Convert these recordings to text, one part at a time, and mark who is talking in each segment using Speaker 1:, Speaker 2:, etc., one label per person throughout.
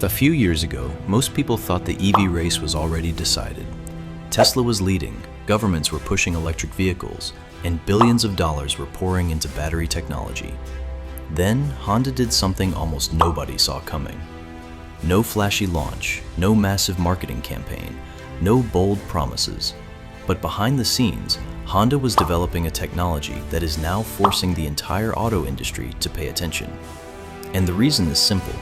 Speaker 1: A few years ago, most people thought the EV race was already decided. Tesla was leading, governments were pushing electric vehicles, and billions of dollars were pouring into battery technology. Then, Honda did something almost nobody saw coming. No flashy launch, no massive marketing campaign, no bold promises. But behind the scenes, Honda was developing a technology that is now forcing the entire auto industry to pay attention. And the reason is simple.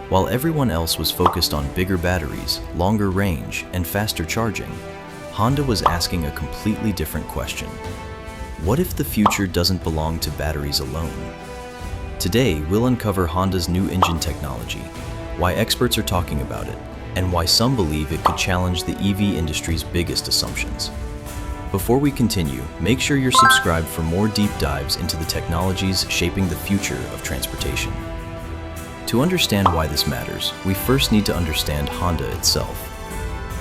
Speaker 1: While everyone else was focused on bigger batteries, longer range, and faster charging, Honda was asking a completely different question. What if the future doesn't belong to batteries alone? Today, we'll uncover Honda's new engine technology, why experts are talking about it, and why some believe it could challenge the EV industry's biggest assumptions. Before we continue, make sure you're subscribed for more deep dives into the technologies shaping the future of transportation. To understand why this matters, we first need to understand Honda itself.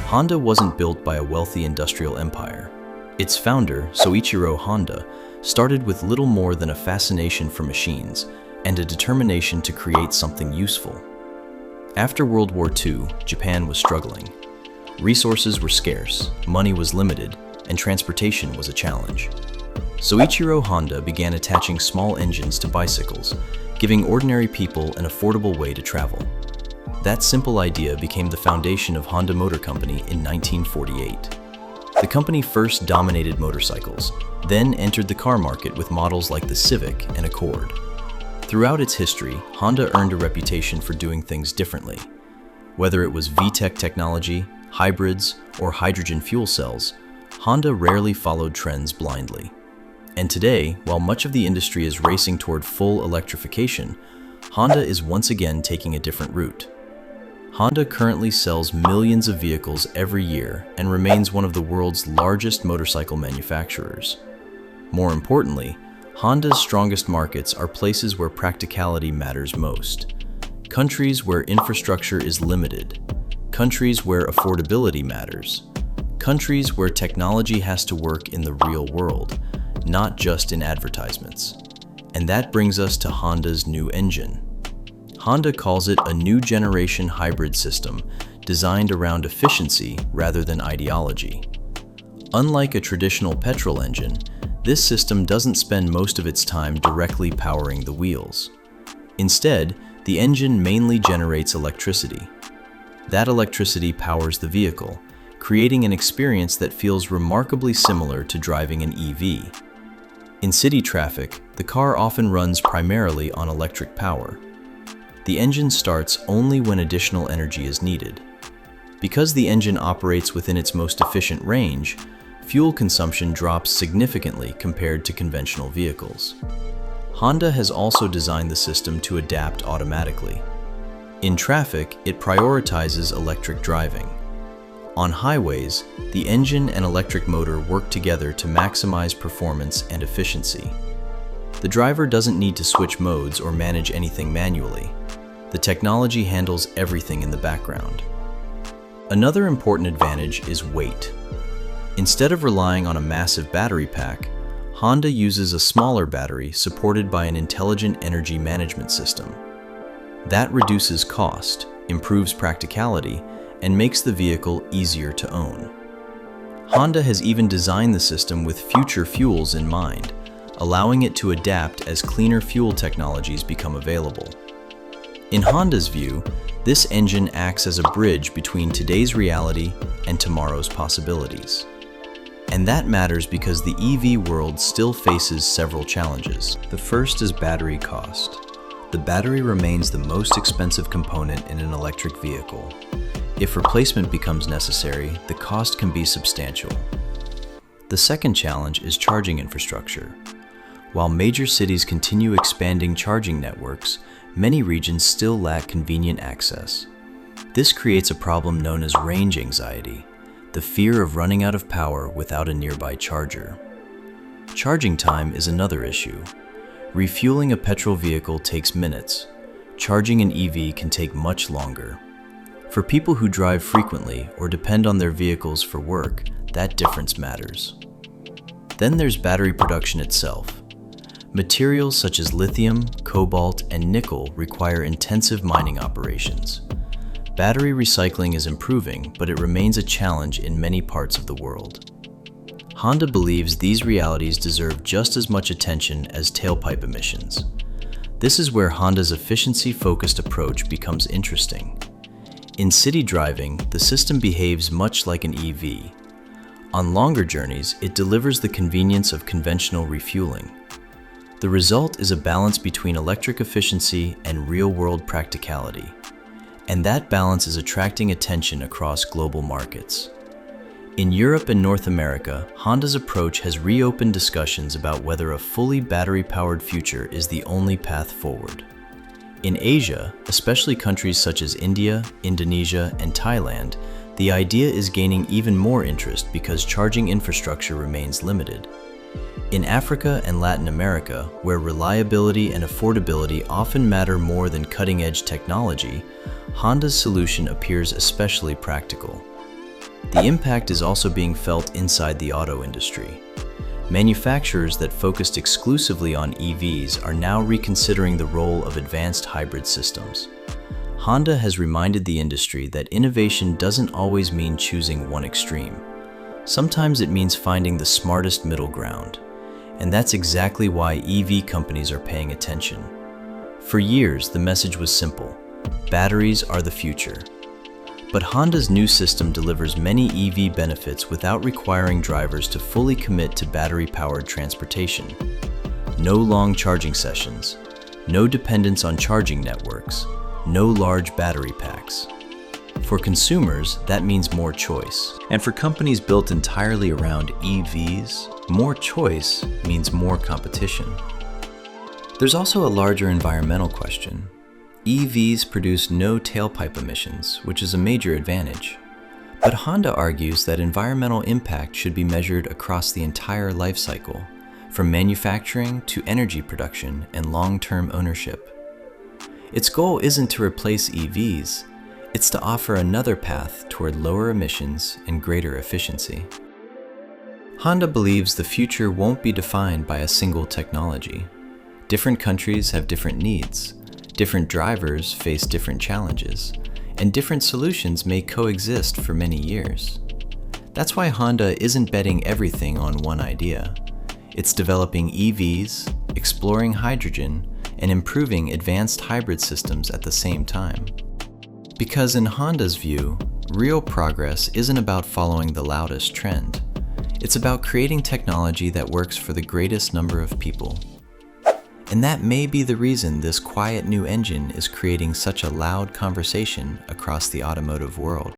Speaker 1: Honda wasn't built by a wealthy industrial empire. Its founder, Soichiro Honda, started with little more than a fascination for machines and a determination to create something useful. After World War II, Japan was struggling. Resources were scarce, money was limited, and transportation was a challenge. Soichiro Honda began attaching small engines to bicycles, giving ordinary people an affordable way to travel. That simple idea became the foundation of Honda Motor Company in 1948. The company first dominated motorcycles, then entered the car market with models like the Civic and Accord. Throughout its history, Honda earned a reputation for doing things differently. Whether it was VTEC technology, hybrids, or hydrogen fuel cells, Honda rarely followed trends blindly. And today, while much of the industry is racing toward full electrification, Honda is once again taking a different route. Honda currently sells millions of vehicles every year and remains one of the world's largest motorcycle manufacturers. More importantly, Honda's strongest markets are places where practicality matters most. Countries where infrastructure is limited. Countries where affordability matters. Countries where technology has to work in the real world, not just in advertisements. And that brings us to Honda's new engine. Honda calls it a new generation hybrid system designed around efficiency rather than ideology. Unlike a traditional petrol engine, this system doesn't spend most of its time directly powering the wheels. Instead, the engine mainly generates electricity. That electricity powers the vehicle, creating an experience that feels remarkably similar to driving an EV. In city traffic, the car often runs primarily on electric power. The engine starts only when additional energy is needed. Because the engine operates within its most efficient range, fuel consumption drops significantly compared to conventional vehicles. Honda has also designed the system to adapt automatically. In traffic, it prioritizes electric driving. On highways, the engine and electric motor work together to maximize performance and efficiency. The driver doesn't need to switch modes or manage anything manually. The technology handles everything in the background. Another important advantage is weight. Instead of relying on a massive battery pack, Honda uses a smaller battery supported by an intelligent energy management system. That reduces cost, improves practicality, and makes the vehicle easier to own. Honda has even designed the system with future fuels in mind, allowing it to adapt as cleaner fuel technologies become available. In Honda's view, this engine acts as a bridge between today's reality and tomorrow's possibilities. And that matters because the EV world still faces several challenges. The first is battery cost. The battery remains the most expensive component in an electric vehicle. If replacement becomes necessary, the cost can be substantial. The second challenge is charging infrastructure. While major cities continue expanding charging networks, many regions still lack convenient access. This creates a problem known as range anxiety, the fear of running out of power without a nearby charger. Charging time is another issue. Refueling a petrol vehicle takes minutes. Charging an EV can take much longer. For people who drive frequently or depend on their vehicles for work, that difference matters. Then there's battery production itself. Materials such as lithium, cobalt, and nickel require intensive mining operations. Battery recycling is improving, but it remains a challenge in many parts of the world. Honda believes these realities deserve just as much attention as tailpipe emissions. This is where Honda's efficiency-focused approach becomes interesting. In city driving, the system behaves much like an EV. On longer journeys, it delivers the convenience of conventional refueling. The result is a balance between electric efficiency and real-world practicality. And that balance is attracting attention across global markets. In Europe and North America, Honda's approach has reopened discussions about whether a fully battery-powered future is the only path forward. In Asia, especially countries such as India, Indonesia, and Thailand, the idea is gaining even more interest because charging infrastructure remains limited. In Africa and Latin America, where reliability and affordability often matter more than cutting-edge technology, Honda's solution appears especially practical. The impact is also being felt inside the auto industry. Manufacturers that focused exclusively on EVs are now reconsidering the role of advanced hybrid systems. Honda has reminded the industry that innovation doesn't always mean choosing one extreme. Sometimes it means finding the smartest middle ground. And that's exactly why EV companies are paying attention. For years, the message was simple: batteries are the future. But Honda's new system delivers many EV benefits without requiring drivers to fully commit to battery-powered transportation. No long charging sessions, no dependence on charging networks, no large battery packs. For consumers, that means more choice. And for companies built entirely around EVs, more choice means more competition. There's also a larger environmental question. EVs produce no tailpipe emissions, which is a major advantage. But Honda argues that environmental impact should be measured across the entire life cycle, from manufacturing to energy production and long-term ownership. Its goal isn't to replace EVs, it's to offer another path toward lower emissions and greater efficiency. Honda believes the future won't be defined by a single technology. Different countries have different needs. Different drivers face different challenges, and different solutions may coexist for many years. That's why Honda isn't betting everything on one idea. It's developing EVs, exploring hydrogen, and improving advanced hybrid systems at the same time. Because in Honda's view, real progress isn't about following the loudest trend. It's about creating technology that works for the greatest number of people. And that may be the reason this quiet new engine is creating such a loud conversation across the automotive world.